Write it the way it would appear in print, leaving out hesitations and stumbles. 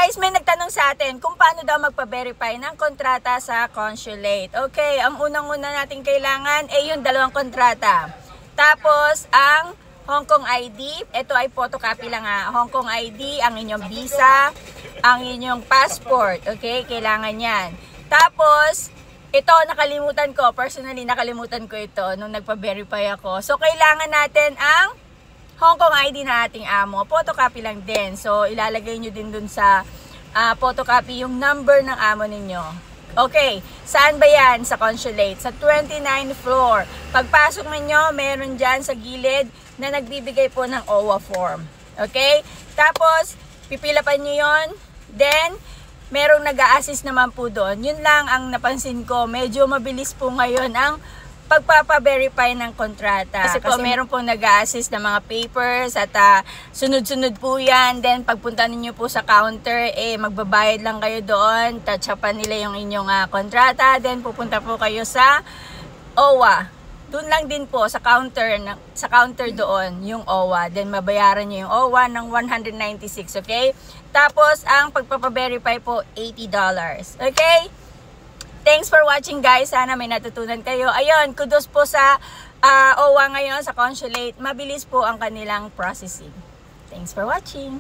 guys, may nagtanong sa atin kung paano daw magpa-verify ng kontrata sa consulate. Okay, ang unang-una natin kailangan ay yung dalawang kontrata. Tapos, ang Hong Kong ID, ito ay photocopy lang ha. Hong Kong ID, ang inyong visa, ang inyong passport. Okay, kailangan yan. Tapos, ito nakalimutan ko, personally nakalimutan ko ito nung nagpa-verify ako. So, kailangan natin ang Hong Kong ID na ating amo. Photocopy lang din. So, ilalagay nyo din dun sa photocopy yung number ng amo ninyo. Okay, saan ba yan? Sa consulate. Sa 29th floor. Pagpasok ninyo, meron dyan sa gilid na nagbibigay po ng OWA form. Okay? Tapos, pipilapan nyo yon. Then, merong nag-a-assist naman po doon. Yun lang ang napansin ko. Medyo mabilis po ngayon ang pagpapa-verify ng kontrata. Kasi po meron pong nag-a-assist ng mga papers at sunod-sunod po yan. Then pagpunta ninyo po sa counter, magbabayad lang kayo doon. Tatsapan nila yung inyong kontrata. Then pupunta po kayo sa OWA. Doon lang din po sa counter doon yung OWA. Then mabayaran nyo yung OWA ng 196, okay? Tapos ang pagpapa-verify po $80. Okay? Thanks for watching guys. Sana may natutunan kayo. Ayun, kudos po sa OWA ngayon sa consulate. Mabilis po ang kanilang processing. Thanks for watching.